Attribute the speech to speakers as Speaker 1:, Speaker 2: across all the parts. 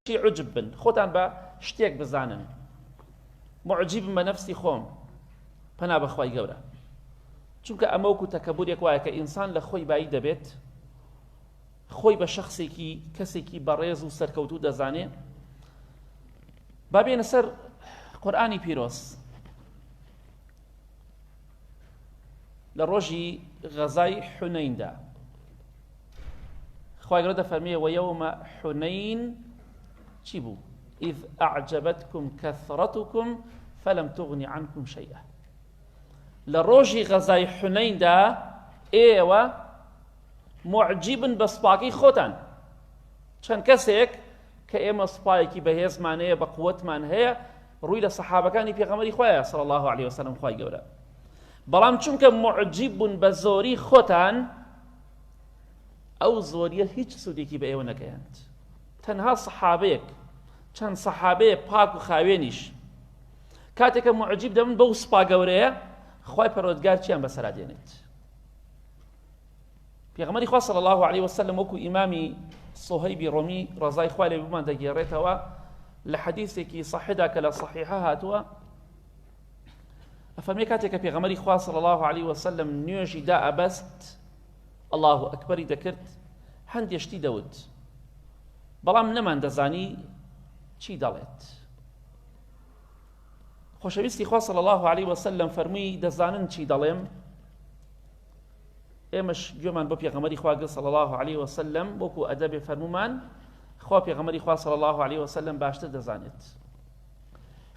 Speaker 1: عجب بن خۆتان بە شتێک بزانن معجب بە نەفسی خۆم پەنا بەخوای گەورە چونکە ئەمە وەکو تەکەبورێک وایە کە ئینسان لە خۆی بایی دەبێت خۆی بە شەخسێکی کەسێکی بەڕێز و سەرکەوتوو دەزانێ با بێنە سەر قورئانی پیرۆز لە ڕۆژی غەزای حونەیندا خوای گەورە دەفەرمێ وەیەومە حونەین چی بوو؟ إذ أعجبتكم كثرتكم فلم تغن عنكم شيئا لروجي غزاي حنين دا إيوة معجبن بسباقي خوتان چەند کەسێک کە ئێمە سوپایەکی بەهێزمان هەیە بە قووەتمان هەیە ڕووی لە سەحابەکانی پێغەمبەری خۆیە صلی الله عليه وسلم خوای گەورە بەڵام چونکە معجب بوون بە زۆری خۆتان ئەو زۆریە هیچ سوودێکی بە ئێوە نەگەیاند تەنها سەحابەیەک چەند سەحابەیە پاک و خاوێنیش کاتێکە معجب دەبن بەو سوپا گەورەیە خوای پەروەردگار چیان بەسەرا دێنێت پێغەمبەری خوا صلی الله عليه وسلم وەکو ئیمامی سوهەیبی ڕۆمی ڕەزای خوای لێ بمان دەگێڕێتەوە لە حەدیثێکی صحیحدا کە لە صحیحە هاتووە ئەفەرمێ کاتێکە پێغەمبەری خوا صلی الله عليه وسلم نوێژی دا ئەبەست الله ئەکبەری دەکرد هەندێشتی دەوت بەڵام نەمان دەزانی چی دەڵێت خۆشەویستی خوا صلی الله عليه وسلم فەرمووی دەزانن چی دەڵێم ئێمەش گوێمان بۆ پێغەمبەری خوا گرت صلی الله عليه وسلم وەکو ئەدەبێ فەرموومان خوا پێغەمبەری خوا صلی الله عليه وسلم باشتر دەزانێت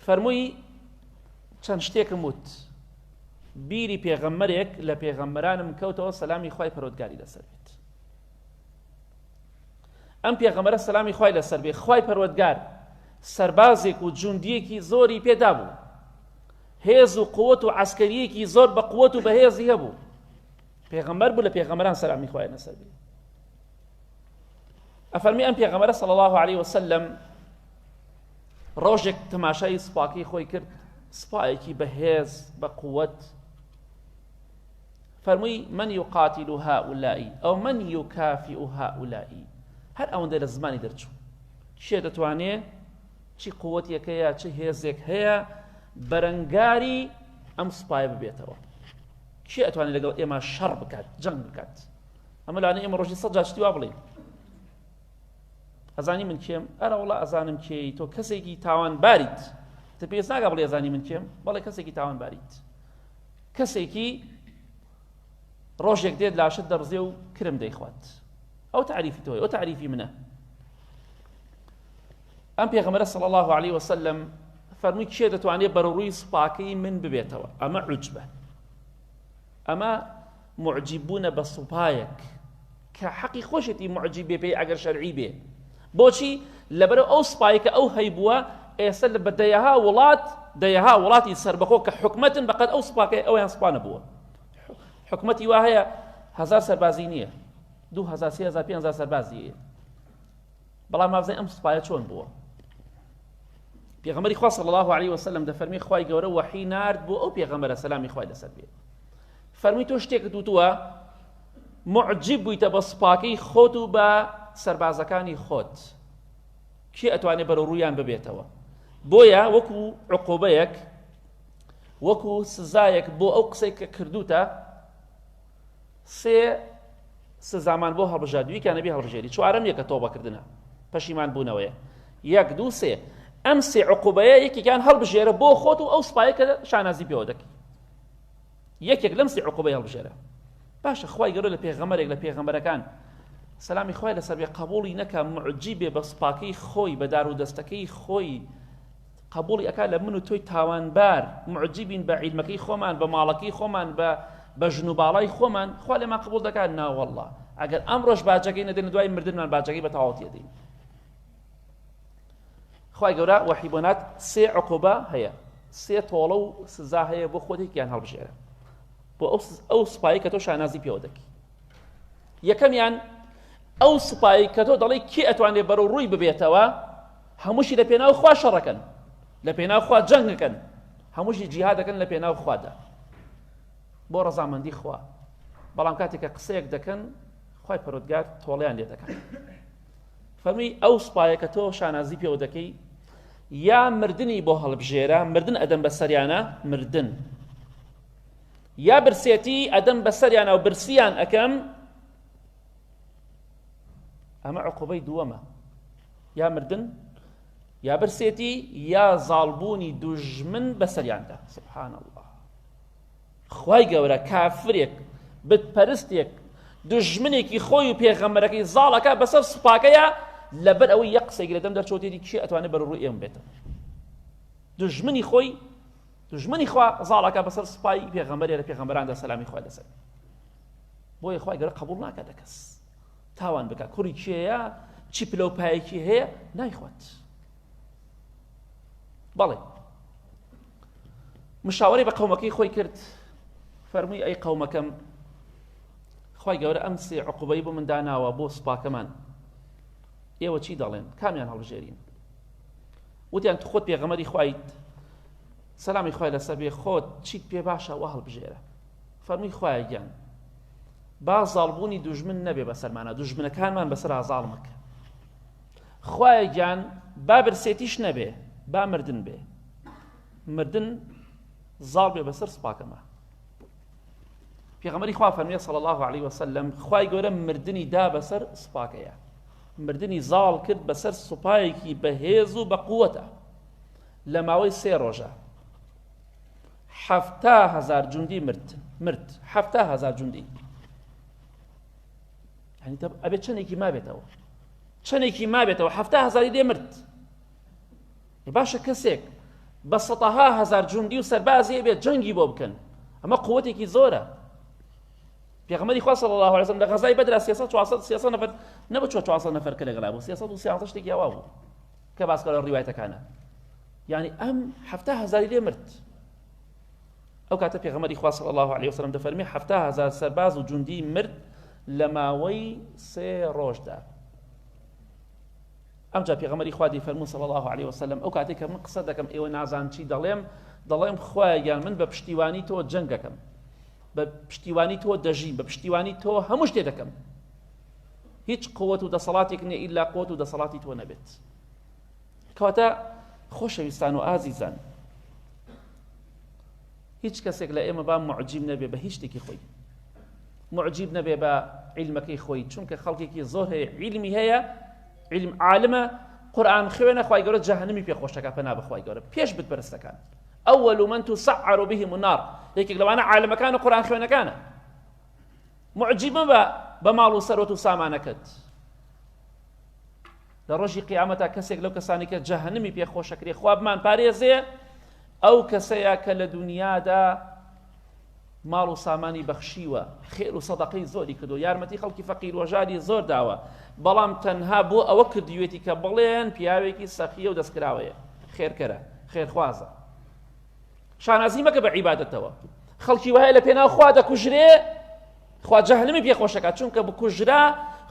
Speaker 1: فەرمووی چەند شتێکم وت بیری پێغەمبەرێک لە پێغەمبەرانم کەوتەوە سەلامی خوای پەروەردگاری لەسەر بێت ئەم پێغەمبەرە سەلامی خوای لەسەر بێ خوای پەروەردگار سەربازێک و جوندیەکی زۆری پێدا بوو هێز و قووەت و عەسکەریەکی زۆر بە قووەت و بەهێزی هەبوو پێغەمبەر بوو لە پێغەمبەران سەلامی خوای لەسەر بێ ئەفەرمی ئەم پێغەمبەرە صلی الله عليه وسلم ڕۆژێک تەماشای سوپاکەی خۆی کرد سوپایەکی بەهێز بە قووەت فەرمووی من يقاتل هؤلاء أو من يكافئ هؤلاء هەر ئەوەندە لە زمانی دەرچوو کێ دەتوانێ چی قووەتێک هەیە چی هێزێک هەیە بەرەنگاری ئەم سوپایە ببێتەوە کێ ئەتوانێت لەگەڵ ئێمە شەڕ بکات جەنگ بکات ئەمە لەوانەیە ئێمە ڕۆژی سەد جار شتی وا بڵێین ئەزانی من کێم ئەرە وەڵا ئەزانم کێی تۆ کەسێکی تاوانباریت تە پێویست ناکا بڵێ ئەزانی من کێم بەڵێ کەسێکی تاوانباریت کەسێکی ڕۆژێک دێت لاشت دەڕزێ و کرم دەیخوات ئەو تعریفی تۆیە ئەو تعریفی منە ئەم پێغەمبەرە صلی الله عليه وسلم فەرمووی کێ دەتوانێت بەرەڕووی سوپاکەی من ببێتەوە ئەمە عوجبە ئەمە معجب بوونە بە سوپایەک کە حەقی خۆشێتی معجب بێ پێی ئەگەر شەرعی بێ بۆچی لەبەرەوە ئەو سوپایی کە ئەو هەیبووە ئێستا لە بە دەیەها وڵاتی سەربەخۆ کە حکومەتن بەقەد ئەو سوپاکەی ئەویان سوپا نەبووە حکومەتی وا هەیە 1000 سەربازی نییە 2000 3000 5000 سەربازی بەڵام مازای ئەم سوپایە چۆن بووە پێغەمبەری خوا صلی الله عليه وسلم دەفەرمێ خوای گەورە وەحی نارد بۆ ئەو پێغەمبەرە سەلامی خوای لەسەر بێ فەرمووی تۆ شتێکت وتووە معجب بوویتە بە سوپاکەی خۆت و بە سەربازەکانی خۆت کێ ئەتوانێت بەرە ڕوویان ببێتەوە بۆیە وەکو عقوبەیەک وەکو سزایەک بۆ ئەو قسەی کە کردوتە سێ سزامان بۆ هەڵبژار دویکیان نەبێ هەڵبژێری چوارەم یەکە تۆبەکردنە پەشیمان بوونەوەیە یەک دوو سێ ئەم سێ عقوبەیە یەکێکیان هەڵبژێرە بۆ خۆت و ئەو سوپایە کە شانازی پێوە دەکەی یەکێک لەم سێ عقوبەی هەڵبژێرە باشە خوای گەورە لە پێغەمبەرێک لە پێغەمبەرەکان سەلامی خوای لەسەر بێ قبوڵی نەکا معجیبێ بە سوپاکەی خۆی بە دار و دەستەکەی خۆی قبوڵی ئەکا لە من و تۆی تاوانبار معجیبین بە عیلمەکەی خۆمان بە ماڵەکەی خۆمان بە ژنوباڵای خۆمان خوا لێمان قبوڵ دەکات نا وەڵڵا ئەگەر ئەمڕۆژ باجەکەی نەدەین دوای مردنمان باجەکەی بە تەواوەتی ئەدەین خوای گەورە وەحی بۆ نات سێ عقوبە هەیە سێ تۆڵە و سزا هەیە بۆ خۆتێکیان هەڵبژێرە بۆ ئەو سوپایی کە تۆ شانازی پێوە دەکەی یەکەمیان ئەو سوپایی کە تۆ دەڵێ کێ ئەتوانێت بەرەو ڕووی ببێتەوە هەمووشی لە پێناو خوا شەڕەکەن لە پێناو خوا جەنگەکەن هەمووشی جیهاد دەکەن لە پێناو خوادا بۆ ڕەزامەندی خوا بەڵام کاتێک کە قسەیەک دەکەن خوای پەروەردگار تۆڵەیان لێ دەکات فەرمی ئەو سوپایە کە تۆ شانازی پێوە دەکەی یا مردنی بۆ هەڵبژێرە مردن ئەدەم بەسەریانە مردن یا برسێتی ئەدەم بەسەریانە و برسیان ئەەکەم ئەمە عقوبەی دووەمە یا مردن یا برسێتی یا زاڵبوونی دوژمن بەسەریاندا سبحان الله خوای گەورە کافرێک بتپەرستێک دژمنێکی خۆی و پێغەمبەرەکەی زاڵەکە بەسەر سوپاکەیە لەبەر ئەوەی یەک قسەی لەدەم دەرچۆتێتی کێ ئەتوانێت بەرەڕووی ئێمە بێتەوە دژمنی خۆی دژمنی خوا زاڵەکە بەسەر سوپای پێغەمبەرێ لە پێغەمبەراندا سەلامی خوا لەسەر بۆیە خوای گەورە قبوڵ ناکات کەس تاوان بکات کوڕی کێیە چی پلەپایەکی هەیە نایخوات بەڵێ مشاوەڕی بە قەومەکەی خۆی کرد فەرمووی ئەی قەومەکەم خوای گەورە ئەم سێ عقوبەی بۆ من داناوە بۆ سوپاکەمان ئێوە چی دەڵێن کامیان هەڵبژێرین وتیان تو خۆت پێغەمبەری خوایت سەلامی خوای لەسەر بێ خۆت چیت پێ باشە وا هەڵبژێرە فەرمووی خوایە گیان با زاڵبوونی دوژمن نەبێ بەسەرمانە دوژمنەکانمان بەسەر ئازاڵ مەکە خوایە گیان با برسێتیش نەبێ با مردن بێ مردن زاڵ بێ بەسەر سوپاکەمە پێغەمبەری خوا فەرمووی صلی الله علیه وسلم خوای گەورە مردنی دا بەسەر سوپاکەیە مردنی زاڵ کرد بەسەر سوپایەکی بەهێز و بە قووەتە لە ماوەی 3 ڕۆژە 7,000 جوندی مرد 7,000 جوندی يعني ئەبێت چەندێکی مابێتەوە چەندێکی مابێتەوە 7,000 دێ مرد باشە کەسێک بە 100,000 جوندی و سەربازی بێت جەنگی بۆ بکەن ئەمە قووەتێکی زۆرە پێغەمبەری خوا صلی الله علیه وسلم لە غەزای بەدر 300 نەفەر نەبوو 400 نەفەر کە لەگەڵا بوو 313 شتێکی ئەوا بوو کە باسکە لە ڕیوایەتەکانە یعنی ئەم 7,000 لێ مرد ئەو کاتە پێغەمبەری خوا صلی الله علیه وسلم دەفەرمێ 7,000 سەرباز و جوندی مرد لە ماوەی 3 ڕۆژدا ئەمجا پێغەمبەری خوا دەیفەرموو صلی الله علیه وسلم ئەو کاتێک کە من قسە دەکەم ئێوە نازان چی دەڵێم خوایە گیان من بە پشتیوانی تۆ جەنگەکەم بە پشتیوانی تۆ دەژیم بە پشتیوانی تۆ هەموو شتێ دەکەم هیچ قووەت و دەسەڵاتێک نییە ئیلا قووەت و دەسەڵاتی تۆ نەبێت کەواتە خۆشەویستان و ئازیزان هیچ کەسێک لە ئێمە با معجیب نەبێ بە هیچ شتێکی خۆی معجیب نەبێ بە عیلمەکەی خۆی چونکە خەڵکێکی زۆر هەیە عیلمی هەیە عیلم عالمە قورئان خوێنە خوای گەورە جەهەنەمی پێخۆشەکە پەنا بە خوای گەورە پێش بتپەرستەکان ئەوەل من تسعر بهم النار یەکێک لەوانە عالمەکانە قورئان خوێنەکانە معجیبە بە ماڵ و سەرۆت و سامانەکەت لە ڕۆژی قیامەتا کەسێک لەو کەسانی کە جەهەنەمی پێخۆشەکرێ خوا بمان پارێزێ ئەو کەسەیە کە لە دنیادا ماڵ و سامانی بەخشیوە خێر و سەدەقەی زۆری کردو یارمەتی خەڵکی فەقیر و ژادی زۆر داوە بەڵام تەنها بۆ ئەوە کردوێتی کە بڵێن پیاوێکی سەخیە و دەستکراوەیە خێرکەرە خێرخوازە شانازی مەکە بە عیبادەتەوە خەڵکی وایە لە پێناو خوا دەکوژرێ خوا جەهەنەمی پێخۆشەکات چونکە بکوژرا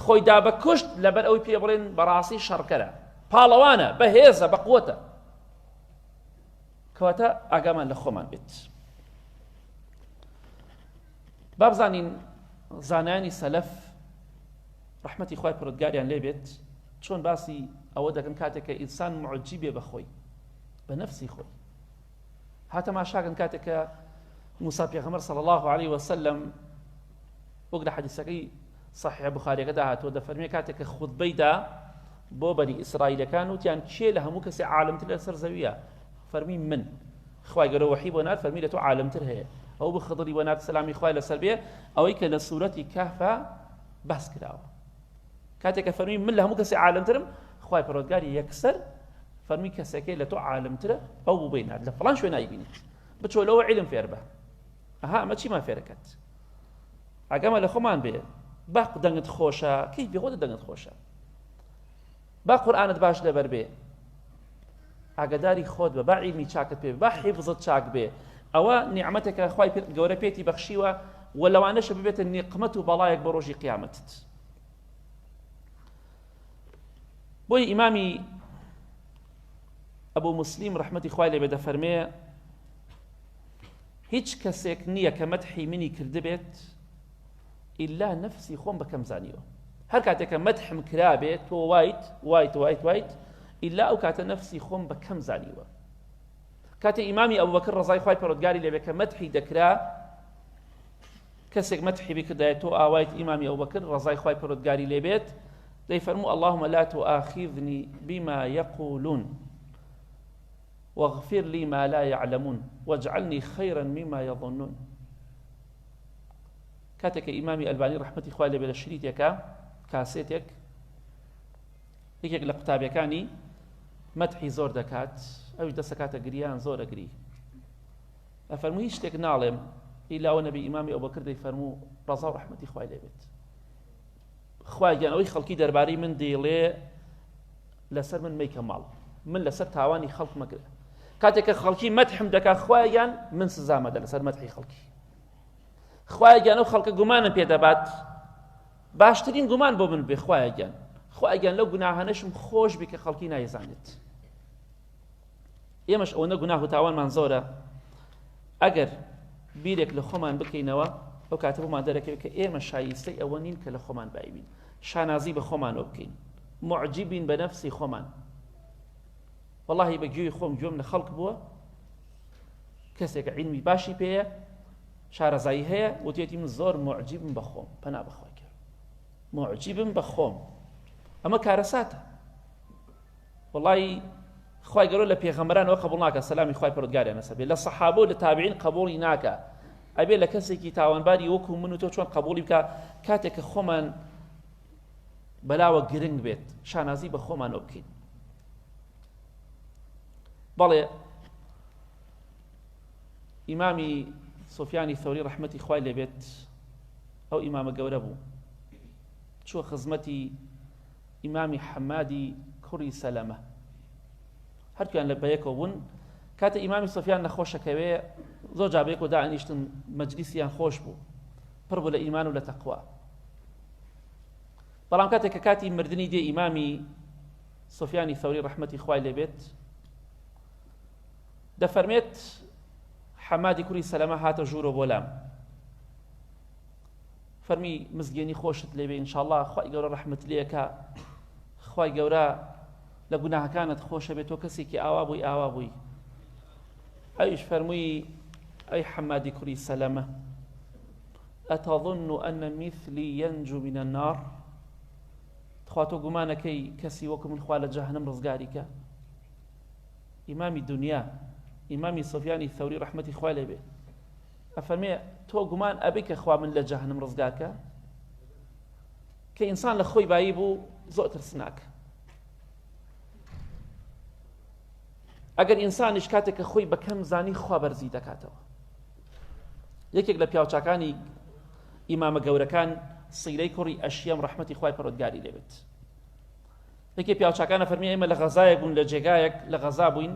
Speaker 1: خۆی دا بە کوشت لەبەر ئەوی پێ بڵێن بەڕاستی شەڕکەرە پاڵەوانە بەهێزە بەقووەتە کەواتە ئاگامان لە خۆمان بێت با بزانین زانایانی سەلەف ڕەحمەتی خوای پەروەردگاریان لێ بێت چۆن باسی ئەوە دەکەن کاتێک کە ئینسان معجیبێ بە خۆی بە نەفسی خۆی هاتە ماشاکن کاتێک کە موسا پێغەمبەر صلی الله علیه وسلم وەک لە حەدیثەکەی صحیح بوخاریەکەدا هاتووە دەفەرمێ کاتێک کە خوتبەی دا بۆ بەنی ئیسرائیلەکان وتیان کێ لە هەموو کەسێ عالمتر لەسەر زەویە فەرمی من خوای گەورە وەحی بۆ نات فەرمی لە تۆ عالمتر هەیە ئەو بە خضری بۆ نات سەلامی خوای لەسەر بێ ئەوەی کە لە سوورەتی کەهفە باس کراوە کاتێک کە فەرمی من لە هەموو کەسێ عالمترم خوای پەروەردگاری یەکسەر فەرمی کەسێکەی لە تۆ عالمترە ئەو بوو بینات لە فڵان شوێ نایبینیت بچۆ لەوە عیلم فێر بە ئەها ئەمە چیمان فێرەکەت ئەگەمە لە خۆمان بێ با دەنگت خۆشە کەی بێخۆتە دەنگت خۆشە با قورئانت باش لەبەر بێ ئاگاداری خۆت بە با عیلمی چاکت پێ با حیفزت چاک بێ ئەوە نیعمەتێکە خوای گەورە پێتی بەخشیوە و لەوانەشە ببێتە نیقمەت و بەڵایەک بە ڕۆژی قیامەتت بۆی ئیمامی ئەبوو موسلیم ڕەحمەتی خوای لێ بێ دەفەرمێ هیچ کەسێک نییە کە مەدحی منی کردبێت ئیلا نەفسی خۆم بەکەم زانیوە هەر کاتێککە مەدحم کرابێت تۆ وایت ئیلا ئەو کاتە نەفسی خۆم بە کەم زانیوە. کاتێ ئیمامی ئەبوبەکر ڕەزای خوای پەروەردگاری لێبێ کە مەدحی دەکرا، کەسێک مەدحی بکردایە تۆ ئاوایت ئیمامی ئەبوبەکر ڕەزای خوای پەروەردگاری لێبێت، دەیفەرموو اللهم لا تؤاخذني بما يقولون واغفر لي ما لا يعلمون واجعلني خيرا مما يظنون. کاتێک ئیمامی ئەلبانی ڕەحمەتی خوای لێبێ لە شریتێکە کاسێتێک یەکێک لە قوتابیەکانی مەدحی زۆر دەکات، ئەوش دەسەکاتە گریان زۆر ئەگری، ئەفەرموو هیچ شتێک ناڵێم ئیلاوە نەبی ئیمامی ئەبوبەکر دەیفەرموو ڕەزا و ڕەحمەتی خوای لێبێت، خوایان ئەوەی خەڵکی دەربارەی من دەیڵێ لەسەر من مەیکە ماڵ، من لەسەر تاوانی خەڵک مەگرە. کاتێک کە خەڵکی مەدحم دەکا خوایان من سزامەدە لەسەر مەدحی خەڵکی. خوایان ئەو خەڵکە گومانم پێ دەبات، باشترین گومان بۆ من بێ خوایان لەو گوناهانەشم خۆش بێ کە خەڵکی نایزانێت. ئێمەش ئەوەنە گوناه و تاوانمان زۆرە، ئەگەر بیرێک لە خۆمان بکەینەوە ئەو کاتە بۆمان دەرەکەوێت کە ئێمە شایستەی ئەوە نین کە لە خۆمان بایبین، شانازی بە خۆمانەوە بکەین، معجبین بە نەفسی خۆمان. وەڵاهی بە گوێی خۆم گوێم لە خەڵک بووە، کەسێک عیلمی باشی پێیە، شارەزایی هەیە، وتێتی من زۆر معجبم بە خۆم، پەنا بەخوا کرد، معجبم بە خۆم. ئەمە کارەساتە. وەڵاهی خوای گەورە لە پێغەمبەرانەوە قبوڵ ناکە، سەلامی خوای پەروەردگاریان لەسەر بێت، لە سەحابە و لە تابعین قبوڵی ناکە، ئەبێ لە کەسێکی تاوانباری وەکو من و تۆ چۆن قبوڵی بکە کاتێک کە خۆمان بەلاوە گرنگ بێت، شانازی بە خۆمانەوە بکەین. بەڵێ ئیمامی سفیانی ثەوری ڕەحمەتی خوای لێبێت، ئەو ئیمامە گەورە بوو، چووە خزمەتی ئیمامی حەمادی کوڕی سەلەمە، هەردوویان لە بەیەکەوە بوون. کاتە ئیمامی سفیان نەخۆشەکەوێ زۆر جا بەیەکەوە دائنیشتن، مەجلیسیان خۆش بوو، پڕ بوو لە ئیمان و لە تەقوا. بەڵام کاتێک کە کاتی مردنی دێ ئیمامی سفیانی ثەوری ڕەحمەتی خوای لێبێت، دەفەرمێت حەمادی کوڕی سەلەمە هاتە ژوورە بۆ لام، فەرمی مزگێنی خۆشت لێبێ ئینشاءڵڵا خوای گەورە ڕەحمەت لێکە، خوای گەورە لە گوناهەکانت خۆشە بێت، تۆ کەسێکی ئاوا بووی. ئەویش فەرمووی ئەی حەمادی کوڕی سەلەمە ئەتەظن ئەن مثلی ينجو من النار، خوا تۆ گومانەکەی کەسی وەکو من خوا لە جەهەنەم ڕزگاریکە؟ ئیمامی دنیا، ئیمامی سفیانی ثەوری ڕەحمەتی خوای لێبێ ئەفەرمێ تۆ گومان ئەبێ کە خوا من لە جەهەنەم ڕزگارکە؟ کە ئینسان لە خۆی بایی بوو زۆر ترسناکە. ئەگەر ئینسانیش کاتێک کە خۆی بەکەم زانی خوا بەرزی دەکاتەوە. یەکێک لە پیاوچاکانی ئیمامە گەورەکان سیرەی کوڕی ئەشیەم ڕەحمەتی خوای پەروەردگاری لێبێت، یەکێک پیاوچاکانە فەرمی ئێمە لە غەزایەک بوون، لە جێگایەک لە غەزا بووین،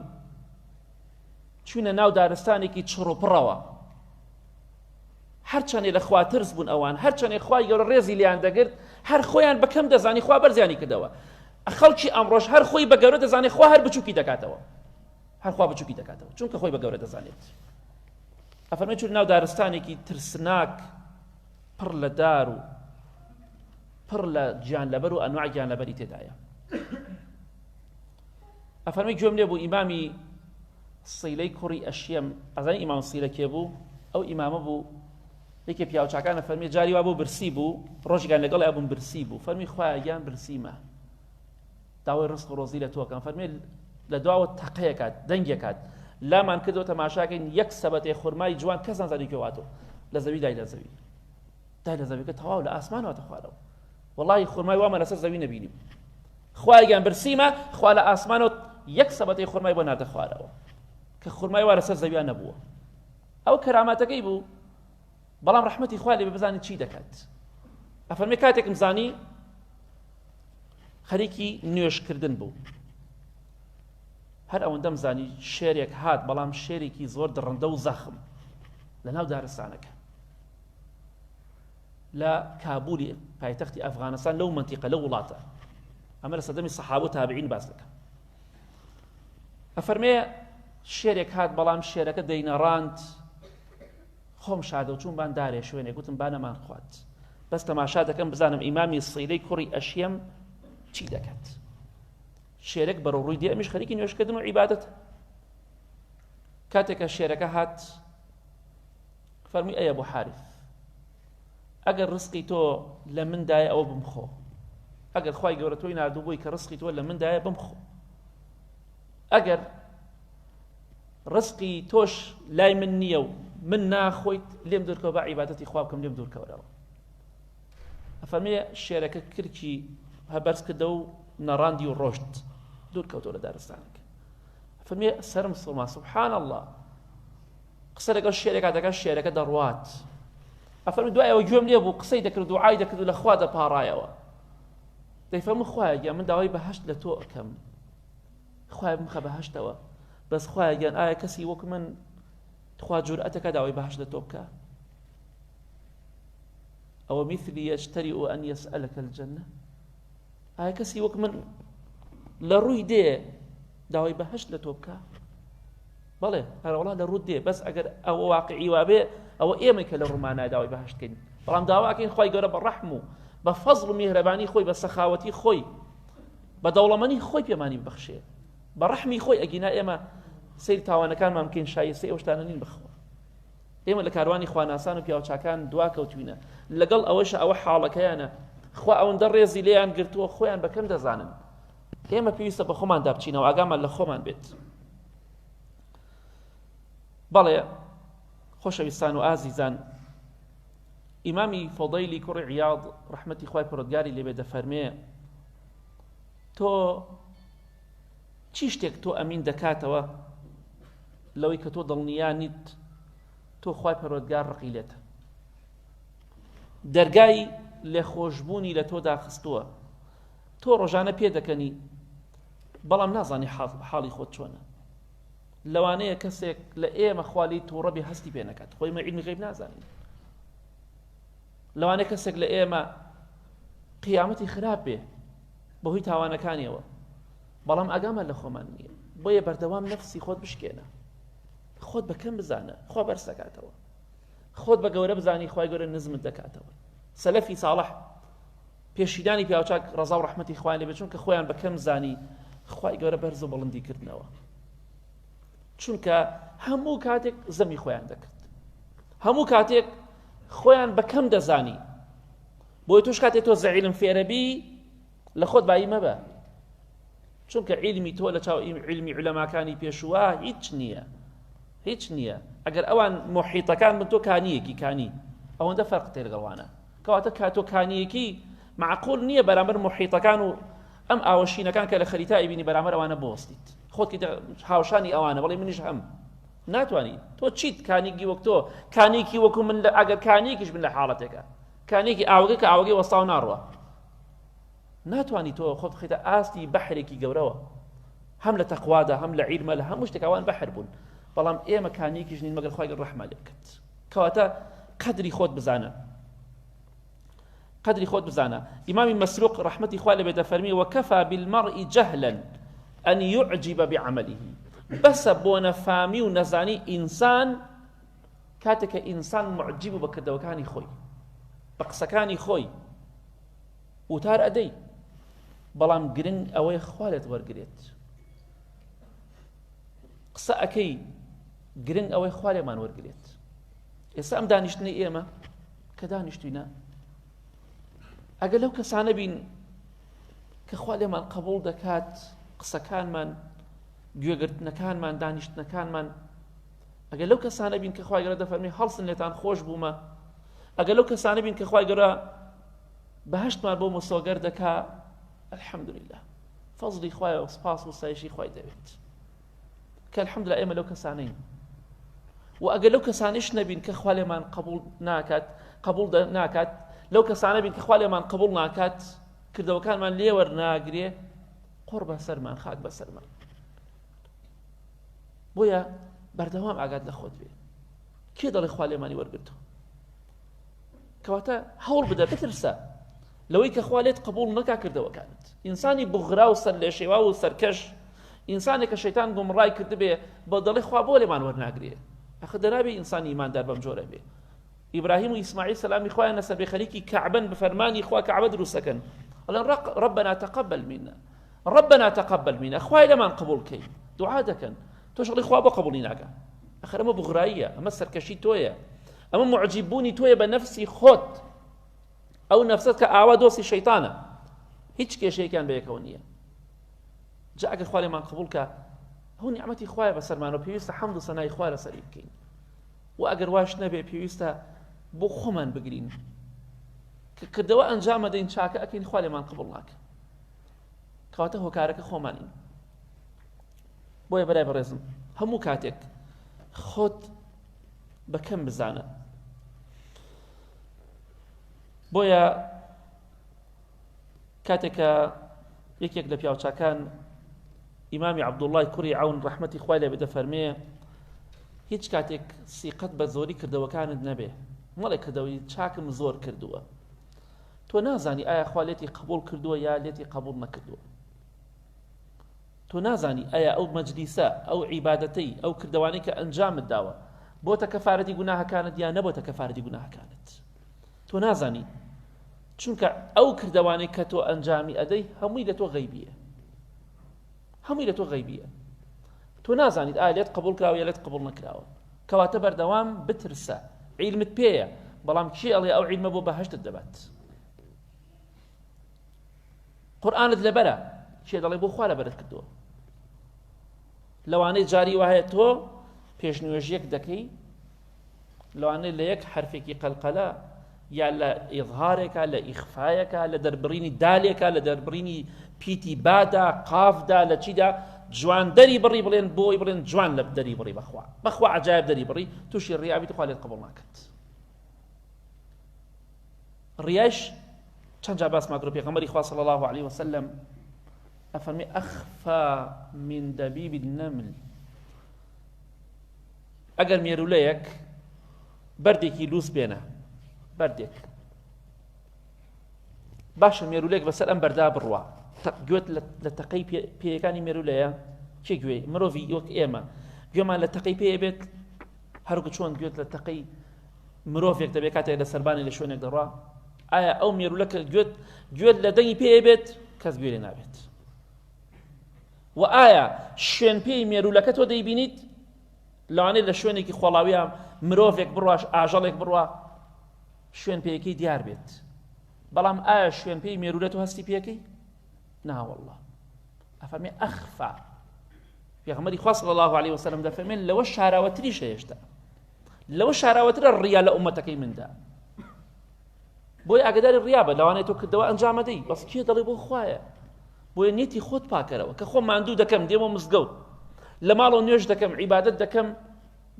Speaker 1: چوونە ناو دارستانێکی چڕوپڕەوە، هەرچەندێ لە خوا ترس بوون ئەوان، هەرچەندێ خوای گەورە ڕێزی لیان دەگرت، هەر خۆیان بەکەم دەزانی خوا بەرزیانی کردەوە. خەڵکی ئەمڕۆژ هەر خۆی بە گەورە دەزانێت، خوا هەر بچووکی دەکاتەوە، هەر خوا بچووکی دەکاتەوە، چونکە خۆی بە گەورە دەزانێت. ئەفەرمێ چوون ناو دارستانێکی ترسناک، پڕ لە دار و پڕ لە گیانلەبەر و ئەنواع گیانلەبەری تێدایە. ئەفەرمێ گوێم لێ بوو ئیمامی سیلەی کوڕی ئەشیەم، ئەزانی ئیمام سیلە کێ بوو؟ ئەو ئیمامە بوو، یەکێ پیاوچاکانە فەرمی جاری وا بوو برسی بوو، ڕۆژێکیان لەگەڵ ئەبوون برسی بوو، فەرمی خوایە گیان برسیمە، داوای ڕزق و ڕۆزی لە تۆکەم. فەرمی لە دواوە تەقەیەکات دەنگێکات لامان کردەوە تەماشاکەین، یەک سەبەتەی خورمای جوان کەس نازانی کێواتۆ لە زەوی دای لە زەوی دای لە زەویکە تەواو لە ئاسمانەوەتە خوارەوە. وەڵاهی خورمای وامە لەسەر زەوی نەبینیم، خوایە گیان برسیمە، خوا لە ئاسمانەوە یەک سەبەتەی خورمای بۆ ناردە خوارەوە کە خورمای وا لەسەر زەویان نەبووە. ئەو کەرامەتەکەی بوو، بەڵام ڕەحمەتی خوا لێ بزانی چی دەکات. ئەفەرمێ کاتێکم زانی خەریکی نوێشکردن بوو، هەر ئەوەندەم زانی شێرێک هات، بەڵام شێرێکی زۆر دڕندە و زەخم لە ناو دارستانەکە لە کابولی پایتەختی ئەفغانستان، لەو منتیقە لەو وڵاتە، ئەمە لە سەدەمی سەحابە و تابعین باس دەکەم. ئەفەرمێ شێرێک هات، بەڵام شێرەکە دەینەڕاند، خۆم شادە و چوون بان دارێ شوێنێک، گوتم با نەمان خوات، بەس تەماشا دەکەم بزانم ئیمامی سیلەی کوڕی ئەشیەم چی دەکات. شێرێک بەرەو ڕووی دێ، ئەمیش خەریکی نوێژکردن و عیبادەتە. کاتێکە شێرەکە هات فەرمی ئەی ئەبوو حارث، ئەگەر ڕزقی تۆ لە مندایە ئەوە بمخۆ، ئەگەر خوای گەورە تۆی ناردوو بووی کە ڕزقی تۆ لە مندایە بمخۆ، ئەگەر ڕزقی تۆش لای من نییە و من ناخۆیت لێم دوورکەوە بە عیبادەتی خوا بکەم لێم دوورکەوەرەوە. ئەفەرمێ شێرەکە کرکی هەبەرز کردە و نەڕاندی و ڕۆشت دوورکەوتەوە لە دارستانەکە. ئەفەرمێ سەرم سوڵما سوبحان الله، قسە لەگەڵ شێرێکا دەکات شێرەکە دەڕوات. ئەفەرمی دوایەوە گوێم لێ بوو قسەی دەکرد و دوعای دەکرد و لە خوا دەپاڕایەوە. دەیفەرموو خوایە گیان من داوای بەهەشت لە تۆ ئەکەم، خوایە بمخە بەهەشتەوە، بەس خوایە گیان ئایا کەسی وەک من خوا جورئەتەکە داوای بەهەشت لە تۆ بکە؟ ئەوە مثلی یەجتەریء ئەن یەسئەلەکە الجەنە، ئایا کەسی وەک من لە ڕووی دێ داوای بەهەشت لە تۆ بکە؟ بەڵێ هەروەڵا لە ڕوو دێ، بەس ئەگەر ئەوە واقعی وابێ ئەوە ئێمە کە لە ڕوومانای داوای بەهەشتکەین، بەڵام داواکەین خوای گەورە بە ڕەحم و بە فەزڵ و میهرەبانی خۆی، بە سەخاوەتی خۆی، بە دەوڵەمەندی خۆی پێمانی ببەخشێ، بە ڕەحمی خۆی. ئەگینا ئێمە سەیری تاوانەکانمان بکەین شایستەی ئەو شتانە نین بخەوە. ئێمە لە کاروانی خواناسان و پیاوچاکان دواکەوتوینە، لەگەڵ ئەوەش ئەوە حاڵەکەیانە خوا ئەوەندە ڕێزی لێیان گرتووە خۆیان بەکەم دەزانن. ئێمە پێویستە بە خۆماندا بچینەوە، ئاگامان لە خۆمان بێت. بەڵێ خۆشەویستان و ئازیزان، ئیمامی فەضەیلی کوڕی عیاض ڕەحمەتی خوای پەروەردگاری لێبێ دەفەرمێ تۆ چی شتێک تۆ ئەمین دەکاتەوە لەوەی کە تۆ دڵنیانیت تۆ خوای پەروەردگار ڕقیلێتە، دەرگای لێخۆشبوونی لە تۆ داخستووە، تۆ ڕۆژانە پێ دەکەنی بەڵام نازانی حاڵی خۆت چۆنە. لەوانەیە کەسێک لە ئێمە خوالی تووڕەبی هەستی پێ نەکات، خۆی مە عیلمی غەیب نازانین. لەوانەیە کەسێک لە ئێمە قیامەتی خراپ بێ بەهۆی تاوانەکانیەوە، بەڵام ئاگامان لە خۆمان نییە. بۆیە بەردەوام نەفسی خۆت بشکێنە، خۆت بەکەم بزانە، خوا بەرز دەکاتەوە، خۆت بە گەورە بزانی خوای گەورە نزمت دەکاتەوە. سەلەفی ساڵح پێشیدانی پیاوچاک ڕەزا و ڕەحمەتی خوایان لێبێت، چونکە خۆیان بەکەم زانی خوای گەورە بەرز و بەڵندی کردنەوە، چونکە هەموو کاتێک زەمی خۆیان دەکرد، هەموو کاتێک خۆیان بەکەم دەزانی. بۆی توش کاتێک تۆ زەعیلم فێرەبی لە خۆت بایی مەبە، چونکە عیلمی تۆ لە چاو عیلمی عولەماکانی پێشووا هیچ نییە، هیچ نییە. ئەگەر ئەوان محیطەکان بن تۆ کانیەکی کانی، ئەوەندە فەرق تێ لەگەڵوانە. کەواتە کاتۆ کانیەکی معقول نییە بەرامبەر محیطەکان و ئەم ئاوەشینەکان کە لە خەریتای بینی بەرامبەر ئەوانە بۆستیت، خۆت هاوشانی ئەوانە، بەڵێ منیش هەم ناتوانی. تۆ چیت کانیکی وەک تۆ، کانیکی وەکو من، ئەگەر کانیکیش بن لە حاڵەتێکە، کانیکی ئاوەکە کە ئاوەکەی وەستاو ناڕوە، ناتوانی تۆ خۆت بخیتە ئاستی بەحرێکی گەورەوە، هەم لە تەقوادا هەم لە عیلمە، لە هەموو شتێک ئەوان بەحر بوون، بەڵام ئێمە کانیکیش نین مەگەر خوای ڕەحمە لێ بکات. کەواتە قەدری خۆت بزانە، قدری خۆت بزانە. ئیمامی مەسروق ڕەحمەتی خوا لێبێ دەفەرمی وەکەفا بالمەرء جەهلا ئەن یعجب بعمله، بەسە بۆ نەفامی و نەزانی ئینسان کاتێکە ئینسان معجب و بە کردەوەکانی خۆی، بە قسەکانی خۆی وتار ئەدەی، بەڵام گرنگ ئەوەی خوا لێت وەرگرێت. قسە ئەکەی گرنگ ئەوەی خوا لێمان وەرگرێت. ئێستا ئەم دانیشتنەی ئێمە کە دانیشتوینە، ئەگەر لەو کەسانە بین کە خوا لێمان قبوڵ دەکات قسەکانمان، گوێگرتنەکانمان، دانیشتنەکانمان، ئەگەر لەو کەسانە بین کە خوای گەورە دەفەرمێ هەڵسن لێتان خۆش بوومە، ئەگەر لەو کەسانە بین کە خوای گەورە بەهەشتمان بۆ مۆسۆگەر دەکا، الحەمدولله فەزڵی خوایە و سپاس و ستایشی خوای دەوێت کە الحەمدولله ئێمە لەو کەسانەین. و ئەگەر لەو کەسانیش نەبین کە خوا لێمان قبوڵ ناکات، لەو کەسانە بین کە خوا لێمان قبوڵ ناکات، کردەوەکانمان لێ وەرناگرێ، قڕ بەسەرمان، خاک بەسەرمان. بۆیە بەردەوام ئاگات لە خۆت بێ، کێ دەڵێ خوا لێمانی وەرگرتووە؟ کەواتە هەوڵ بدە، بترسە لەوەی کە خوا لێت قبوڵ نەکا کردەوەکانت. ئینسانی بغرا و سەر لێشێوا و سەرکەش، ئینسانێک کە شەیتان گومڕای کردبێ بۆ دەڵێ خوا بۆ لێمان وەرناگرێ، ئەخە دەنابێ ئینسانی ئیماندار بەم جۆرە بێ. ئیبراهیم و ئیسماعیل سەلامی خوایان لەسەر بێ خەریکی کەعبەن بە فەرمانی خوا کەعبە دروستەکەن ئەڵێن ربنا تقبل منا ربنا تقبل منا خوای لەمان قبول کەی دوعا دەکەن تۆش ئەڵێ خوا بۆ قبوڵی ناکە ئەخر ئەمە بغراییە ئەمە سەرکەشی تۆیە ئەمە معجیببوونی تۆیە بە نەفسی خۆت ئەو نەفسەت کە ئاوا دۆستی شەیتانە هیچ کێشەیەکیان بەیەکەوە نییە جا ئەگەر خوا لێمان قبول کە هەو نیعمەتی خوایە بەسەرمانەوە پێویستە حەمد و سەنای خوا لەسەری بکەین و ئەگەر واش نەبێ پێویستە بۆ خۆمان بگرین کە کردەوە ئەنجامە دەین چاکە ئەکەین خوا لێمان قبول ناکە کەواتە هۆکارەکە خۆمانین بۆیە بەرای بەڕێزم هەموو کاتێک خۆت بەکەم بزانە بۆیە کاتێکە یەکێک لە پیاوچاکان ئیمامی عەبدوڵڵای کوڕی عەون ڕەحمەتی خوای لێ بدە فەرمێ هیچ کاتێک سیقەت بە زۆری کردەوەکانت نەبێ مەڵێ کردەوەی چاکم زۆر کردووە تۆ نازانی ئایا خوا لێتی قبول کردووە یا لێتی قبول نەکردووە تۆ نازانی ئایا ئەو مەجلیسە ئەو عیبادەتەی ئەو کردەوانەی کە ئەنجامت داوە بۆتە کەفارەتی گوناهەکانت یا نەبۆتە کەفارەتی گوناهەکانت تۆ نازانی چونکە ئەو کردەوانەی کە تۆ ئەنجامی ئەدەی هەمووی لە تۆ غەیبیە هەمووی لە تۆ غەیبیە تۆ نازانیت ئایا لێت قبول کراوە یا لێت قبول نەکراوە کەواتە بەردەوام بترسە عیلمت پێیە بەڵام کێ ئەڵێ ئەو عیلمە بۆ بەهەشتت دەبات قورئانت لەبەرە کێ دەڵێ بۆ خوا لەبەرت کردووە لەوانەی جاری وایە تۆ پێشنوێژیەک دەکەی لەوانەی لە یەک حرفێکی قەلقەلە یا لە ئیظهارێکە لە ئیخفایەکە لە دەربڕینی دالێکە لە دەربڕینی پیتی بادا قافدا لە چیدا جوان دەری بڕی بڵێن بۆی بڵێن جوان لە دەری بڕی بەخوا عەجایب دەری بڕی تووشی ڕیابیت خوا لێت قبوڵ ناکات ڕیاش چەند جا باس ماکرۆ پێغەمبەری خوا صلی الله علیه وسلم ئەفەرمێ ئەخفا من دەبیب النەمل ئەگەر مێرولەیەک بەردێکی لووس بێنە بەردێک باشە مێرولەیەک بەسەر ئەم بەردا بڕوا گوێت لە تەقەی پێیەکانی مێرولەیە کێ گوێ مرۆڤی وەک ئێمە گوێمان لە تەقەی پێ بێت هەروکە چۆن گوێت لە تەقەی مرۆڤێک دەبێت کاتێک لە سەربانی لە شوێنێک دەڕوا ئایا ئەو مێرولەکە گوێت لە دەنگی پێ بێت کەس گوێ لێ نابێت و ئایا شوێن پێی مێرولەکە تۆ دەیبینیت لەوانەیە لە شوێنێکی خۆڵاویە مرۆڤێک بڕواش ئاژەڵێک بڕوا شوێن پێیەکەی دیار بێت بەڵام ئایا شوێن پێی مێرولە تۆ هەستی پێەکەی ناوەڵڵا ئەفەرمێ ئەخفا پێغەمبەری خوا صلی الله علیه وسلم دەفەرمێن لەوە شاراوەتریشە هێشتا لەوە شاراوەترە ڕیا لە ئومەتەکەی مندا بۆی ئاگاداری ڕیا بە لەوانەیە تۆ کردەوە ئەنجامە دەی بەس کێ دەڵێ بۆ خوایە بۆیە نیەتی خۆت پاکەرەوە کە خۆ ماندوو دەکەم دێمە مزگەوت لە ماڵەوە نوێژ دەکەم عیبادەت دەکەم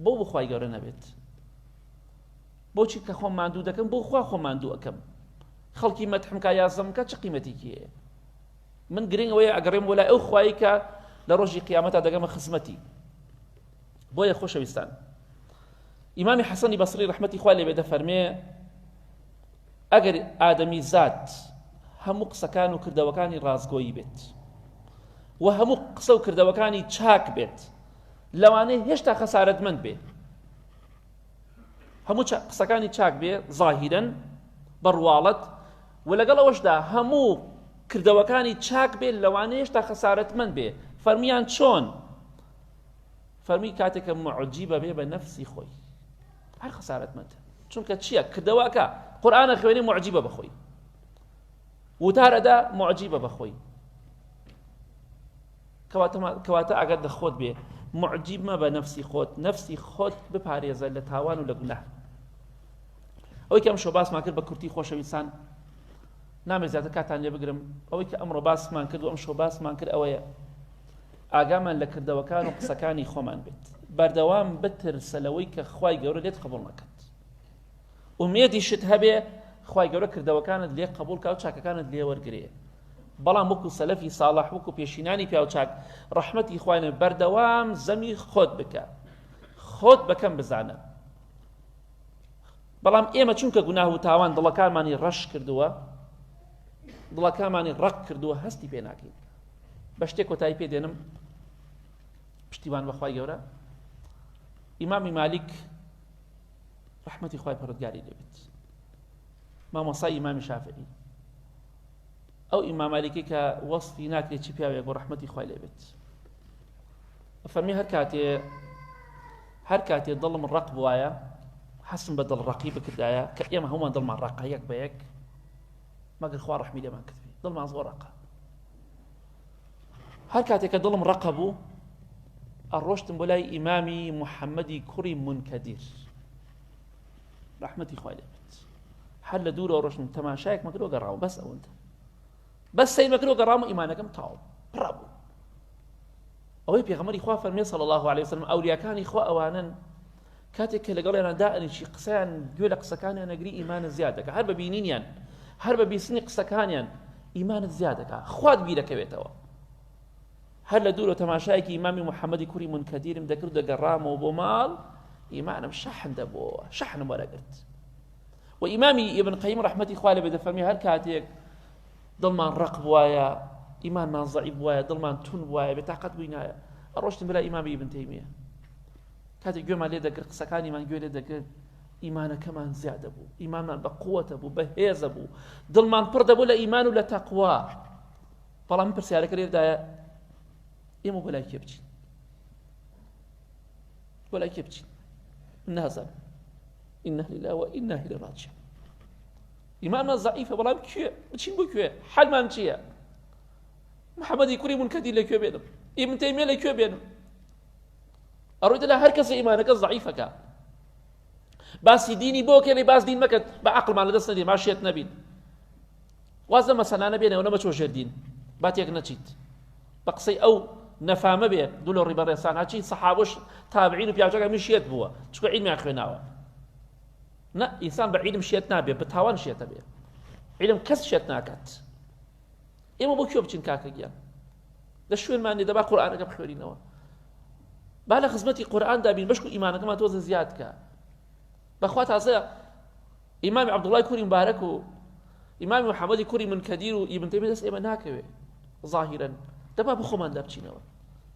Speaker 1: بۆ بخوای گەورە نەبێت بۆچی کە خۆم ماندوو دەکەم بۆ خوا خۆم ماندوو ئەەکەم خەڵکی مەدحم کا یازدەم کە چ قیمەتێکی هەیە من گرنگەوەیە ئەگەڕێم بۆ لای ئەو خوایی کە لە ڕۆژی قیامەتە دەگەمە خزمەتی بۆیە خۆشەویستان ئیمامی حەسەنی بەسری ڕەحمەتی خوا لێ بێ دەفەرمێ ئەگەر ئادەمی زات هەموو قسەکان و کردەوەکانی ڕازگۆیی بێت و هەموو قسە و کردەوەکانی چاک بێت لەوانەیە هێشتا خەسارەتمەند بێ هەموو قسەکانی چاک بێ ظاهیرەن بەڕواڵەت و لەگەڵ ئەوەشدا هەموو کردەوەکانی چاک بێ لەوانەیە هێشتا خەسارەتمەند بێ فەرمیان چۆن فەرمی کاتێکە معجیبە بێ بە نەفسی خۆی هەر خەسارەتمەندە چونکە چییە کردەوەکە قورئانە خوێنی معجیبە بەخۆی وتارەدا معجیبە بەخۆی کەواتە ئەگەر دەخۆت بێ معجیب مە بە نەفسی خۆت بپارێزە لە تاوان و لە گوناه ئەوەی کە ئەم شەو باسمان کرد بە کورتی خۆشەویستان نامێ زیاتر کاتان لێ بگرم ئەوەی کە ئەمڕۆ باسمان کرد و ئەم شەو باسمان کرد ئەوەیە ئاگامان لە کردەوەکان و قسەکانی خۆمان بێت بەردەوام بترسە لەوەی کە خوای گەورە لێت قبوڵ نەکات ئومێدیشت هەبێ خوای گەورە کردەوەکانت لێ قبوڵ کا و چاکەکانت لێ وەرگرێ بەڵام وەکو سەلەفی ساڵح وەکو پێشینانی پیا و چاک ڕەحمەتی خوایە بەردەوام زەمی خۆت بکە خۆت بەکەم بزانە بەڵام ئێمە چونکە گوناه و تاوان دڵەکانمانی ڕەش کردووە دڵەکانمانی ڕق کردووە هەستی پێ ناکەین بە شتێک کۆتایی پێ دێنم پشتیوان بەخوای گەورە ئیمامی مالیک ڕەحمەتی خوای پەروەردگاری لێبێت مامۆستای ئیمامی شافعی ئەو ئیمام مالیکی کە وەصفی ناکرێت چی پیاوێک بۆ ڕەحمەتی خوای لێبێت فەرمی هەر کاتێ دڵم ڕق بوایە حەسم بە دڵڕەقی بکردایە کە ئێمە هەمووان دڵمان ڕقە یەک بە یەک مەگەر خوا ڕەحمی لێمان کردی دڵمان زۆر ڕقە هەر کاتێک کە دڵم ڕقە بوو ئەڕۆشتم بۆ لای ئیمامی محەممەدی کوڕی منکەدیر ڕەحمەتی خوای لێبێت هەر لە دوورەوە ڕۆشتم تەماشایەک مەکرۆ گەڕاوە بەس ئەوەندە بەس سەیر مەکرۆ گەڕاوە ئیمانەکەم تاو پڕە بوو ئەوەی پێغەمبەری خوا فەرمێ صلی الله علیه وسلم ئەولیاکانی خوا ئەوانن کاتێک کە لەگەڵیان دائەنیشی قسەیان گوێ لە قسەکانیان ئەگری ئیمانت زیاد دەکات هەر بە بینینیان هەر بە بیستنی قسەکانیان ئیمانت زیاد دەکات خوات بیرەکەوێتەوە هەر لە دوورەوە تەماشایەکی ئیمامی محەممەدی کوڕی منکەدیرم دەکرد دەگەڕامەوە بۆ ماڵ ئیمانم شەحن دەبووە شەحنم وەرەگرت و ئیمامی ئیبن قەیم ڕەحمەتی خوا لێبێت دەفەرمێ هەر کاتێک دڵمان ڕق بوایە ئیمانمان زەعیف بوایە دڵمان تون بوایە بێتاقەت بووینایە ئەڕۆشتم بەلای ئیمامی ئیبن تەیمیە کاتێک گوێمان لێ دەگرت قسەکانیمان گوێ لێ دەگرت ئیمانەکەمان زیادە بوو ئیمانمان بە قووەتە بوو بە هێزە بوو دڵمان پڕ دەبوو لە ئیمان و لە تەقوا بەڵام پرسیارەکە لێدایە ئێمە بۆ لای کێ بچین بۆ لای کێ بچین نازانم ئینە لله وئینە ئیلەیهی ڕاجعون ئیمانمان زەعیفە بەڵام کوێ بچین بۆ کوێ حەلمان چییە محەممەدی کوڕی منکەدیر لەکوێ بێنم ئیبن تەیمیە لەکوێ بێنم ئەڕۆیدە لە هەر کەسە ئیمانەکە زەعیفەکە باسی دینی بۆ کێنەی باس دین مەکەن بە عەقڵمان لەدەست نەدێ ماشێت نەبین واز لە مەسەلانە بێنەوە نەمە چۆ ژێر دین با تێک نەچیت بە قسەی ئەو نەفامە بێ دوو لە ڕیبە ڕێسان هاچی سەحابەش تابعین و پیاوچەکە میشێت بووە چکە عیلمیان خوێناوە نە ئینسان بە عیلم شێت نابێ بە تاوان شێتە بێ عیلم کەس شێت ناکات ئێمە بۆ کوێ بچین کاکە گیان لە شوێنمان لێ دەبا قورئانەکە بخوێنینەوە با لە خزمەتی قورئان دابین بەشک و ئیمانەکەمان تۆزە زیاد کە بەخوا تازە ئیمامی عەبدوڵڵای کوڕی مبارەک و ئیمامی محەممەدی کوڕی منکەدیر و ئیبن تەیمیە دەست ئێمە ناکەوێ ظاهیرەن دەبا بە خۆمان دابچینەوە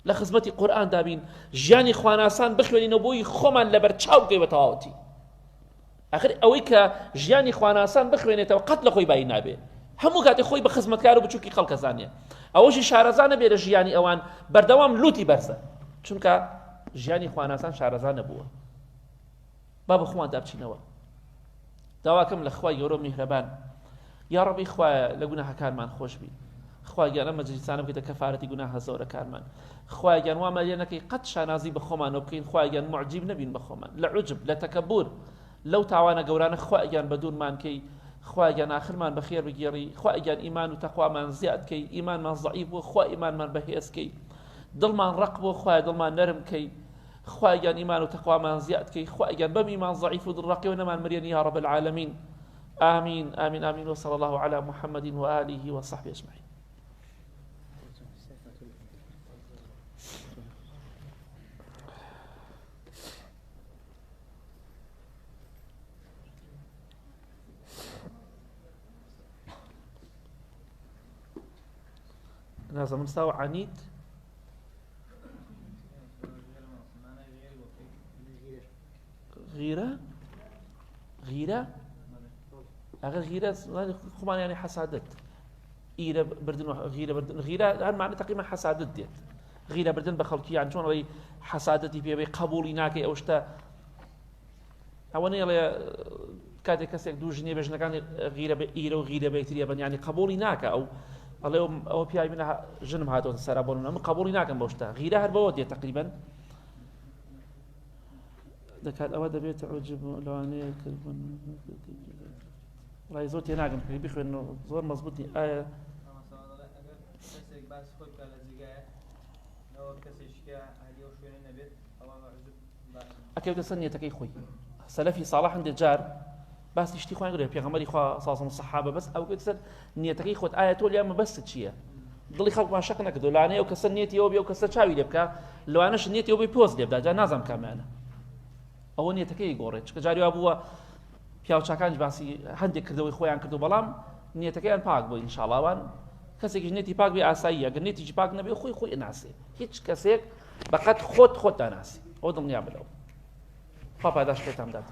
Speaker 1: لە خزمەتی قورئان دابین ژیانی خواناسان بخوێنینەوە بۆی خۆمان لەبەر چاو بکەین بە تەواوەتی ئاخر ئەوەی کە ژیانی خواناسان بخوێنێتەوە قەت لە خۆی بای نابێ هەموو کاتێ خۆی بە خزمەتکار و بچووکی خەڵکە زانێ ئەوەشی شارەزانە بێ لە ژیانی ئەوان بەردەوام لوتی بەرزە چونکە ژیانی خواناسان شارەزان نەبووە با بە خۆمان دابچینەوە داواکەم لە خوای گەورە و میهرەبان یا ڕەبی خوایە لە گوناهەکانمان خۆش بی خوای گیان ئەم مەجلیسانە بکەیتە کەفارەتی گوناهە زۆرەکانمان خوای گیان وا مەلێ نەکەی قەت شانازی بە خۆمانەوە بکەین خوای گیان معجیب نەبین بە خۆمان لە عوجب لە تەکەبور لەو تاوانە گەورانە خوای گیان بە دوورمان کەی خوای گیان آخرمان بەخێر بگێڕی خوای گیان ئیمان و تەقوامان زیاد کەی ئیمانمان زەعیف بوو خوای ئیمانمان بەهێز کەی دڵمان ڕق بوو خوای دڵمان نەرم کەی خوای گیان ئیمان و تەقوامان زیاد کەی خوای گیان بەم ئیمان زەعیف و دڵڕەقیەوە نەمان مرێنی یا رب العالمین آمين آمين آمين وصلى الله على محمد وآله وصحبه أجمعين. هذا مستوى عنيد غيرة أغير غيرة خمان يعني حسادت إيرة بردن غيرة هذا معنى تقريبا حسادت ديت غيرة بردن بخلقي عن شون رأي حسادتي بيبي قبولي ناكي أو شتا أولا يلا كاتي كسيك دو جنيه بجنا كان غيرة بإيرة وغيرة بيتريا بن يعني قبولي ناكا أو الله أو بياي منها جنم هاتو السرابون أما قبولي ناكا بوشتا غيرة هربوت ديت تقريبا ذكر أود بيت عجب لواني كلبن رأي زوج يناقم في بيخو إنه زور مزبوطي آية. أكيد تسني تكي خوي سلفي صالح عند الجار بس يشتي خوي يقول بيغمري خوا صاصم الصحابة بس أو كده سن نيتكي خود آية تقول يا ما بس تشيء ضلي خلق ما شكنا كده لاني أو كسر نيتي أو بيو كسر شاوي لبكا لو أنا شنيتي أو بيبوز لبدا جا نازم كمان أو نيتكي يقول كجاري أبوه پیاوچەکان باسی هەندێک کردەوەی خۆیان کردو بەڵام نیەتەکەیان پاک بوو ئینشاڵڵاوان کەسێکی نێتی پاک بێ ئاساییە گەر نێتیی پاک نەبێ خۆی ناسێ هیچ کەسێک بەقەت خۆت داناسی ئەو دڵنیا بلەوە خوا پاداش پێتان بدات